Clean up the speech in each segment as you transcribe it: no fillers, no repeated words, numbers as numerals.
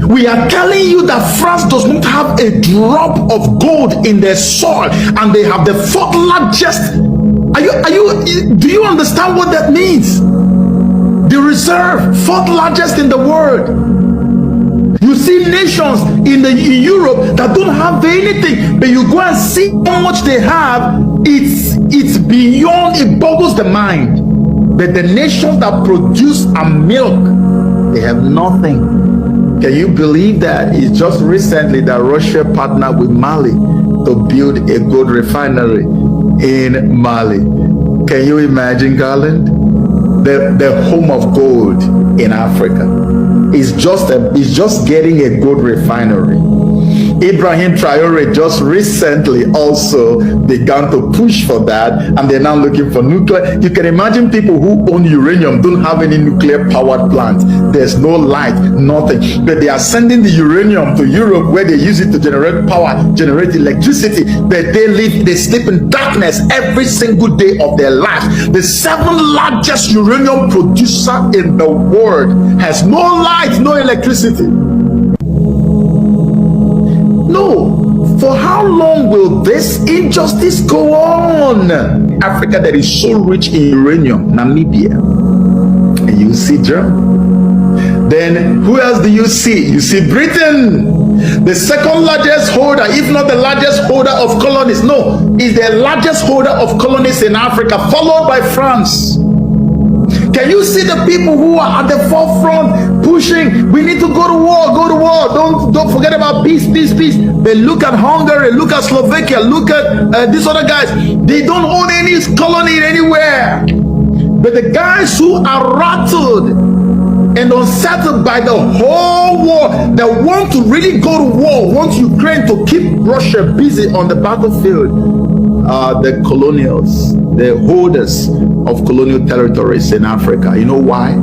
We are telling you that France does not have a drop of gold in their soil, and they have the fourth largest. Do you understand what that means? The reserve, fourth largest in the world. You see nations in Europe that don't have anything, but you go and see how much they have. It's beyond, it boggles the mind. But the nations that produce and milk, they have nothing. Can you believe that? It's just recently that Russia partnered with Mali to build a gold refinery in Mali. Can you imagine, Garland? The home of gold in Africa is just getting a gold refinery. Ibrahim Traore just recently also began to push for that, and they're now looking for nuclear. You can imagine people who own uranium don't have any nuclear powered plants. There's no light, nothing. But they are sending the uranium to Europe, where they use it to generate power, generate electricity. But they sleep in darkness every single day of their lives. The seventh largest uranium producer in the world has no light, no electricity. No, for how long will this injustice go on? Africa that is so rich in uranium, Namibia, and you see Germany. Then who else do you see? You see Britain, the second largest holder, if not the largest holder of colonies. No, is the largest holder of colonies in Africa, followed by France. Can you see the people who are at the forefront pushing? We need to go to war, go to war. Don't forget about peace, peace, peace. They look at Hungary, look at Slovakia, look at these other guys. They don't own any colony anywhere. But the guys who are rattled and unsettled by the whole war, that want to really go to war, want Ukraine to keep Russia busy on the battlefield, are the colonials, the holders of colonial territories in Africa. You know why?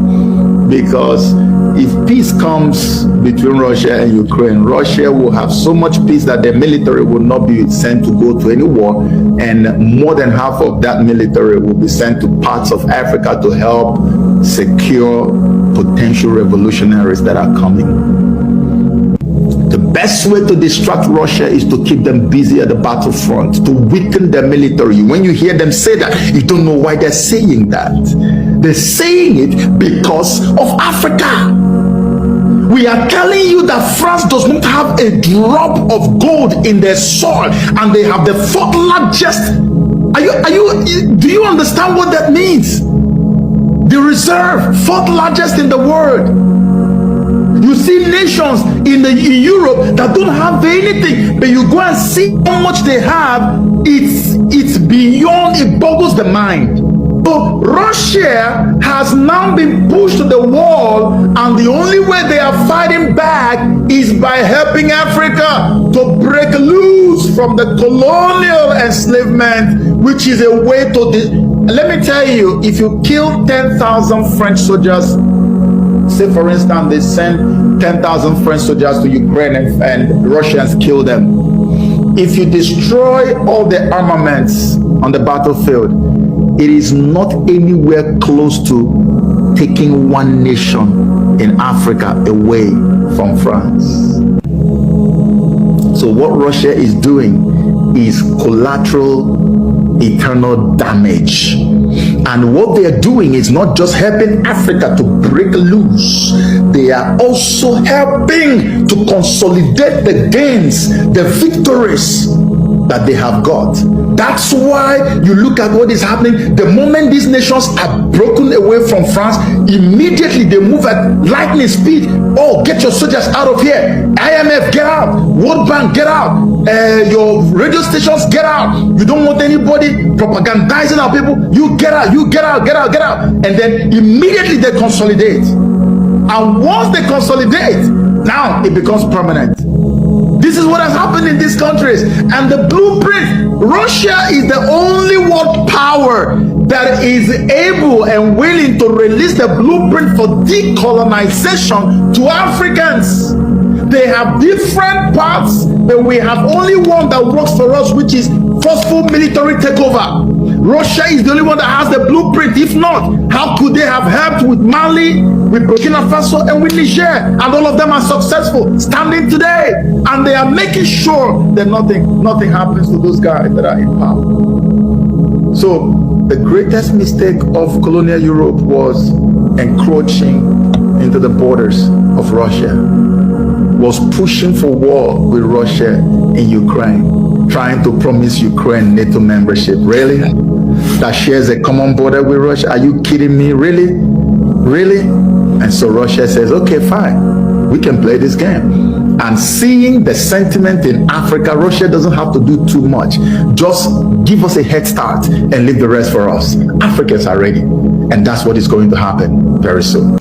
Because if peace comes between Russia and Ukraine, Russia will have so much peace that their military will not be sent to go to any war, and more than half of that military will be sent to parts of Africa to help secure potential revolutionaries that are coming. The best way to distract Russia is to keep them busy at the battlefront, to weaken their military. When you hear them say that, you don't know why they're saying that. They're saying it because of Africa. We are telling you that France does not have a drop of gold in their soil, and they have the fourth largest. Do you understand what that means? The reserve, fourth largest in the world. You see nations in Europe that don't have anything, but you go and see how much they have. It's beyond, it boggles the mind. So Russia has now been pushed to the wall, and the only way they are fighting back is by helping Africa to break loose from the colonial enslavement, which is a way to let me tell you, if you kill 10,000 French soldiers, say for instance they send 10,000 French soldiers to Ukraine and Russians kill them, if you destroy all the armaments on the battlefield, it is not anywhere close to taking one nation in Africa away from France. So what Russia is doing is collateral eternal damage. And what they are doing is not just helping Africa to break loose, they are also helping to consolidate the gains, the victories that they have got. That's why you look at what is happening. The moment these nations are broken away from France, immediately they move at lightning speed. Oh, get your soldiers out of here. IMF, get out. World Bank, get out. Your radio stations, get out. You don't want anybody propagandizing our people. You get out, you get out, get out, get out. And then immediately they consolidate. And once they consolidate, now it becomes permanent. This is what has happened in these countries. And the blueprint, Russia is the only world power that is able and willing to release the blueprint for decolonization to Africans. They have different parts, but we have only one that works for us, which is forceful military takeover. Russia is the only one that has the blueprint. If not, how could they have helped with Mali, with Burkina Faso, and with Niger? And all of them are successful, standing today. And they are making sure that nothing happens to those guys that are in power. So the greatest mistake of colonial Europe was encroaching into the borders of Russia, was pushing for war with Russia in Ukraine, trying to promise Ukraine NATO membership. Really? That shares a common border with Russia? Are you kidding me? Really? Really? And so Russia says, okay, fine, we can play this game. And seeing the sentiment in Africa, Russia doesn't have to do too much. Just give us a head start and leave the rest for us. Africans are ready. And that's what is going to happen very soon.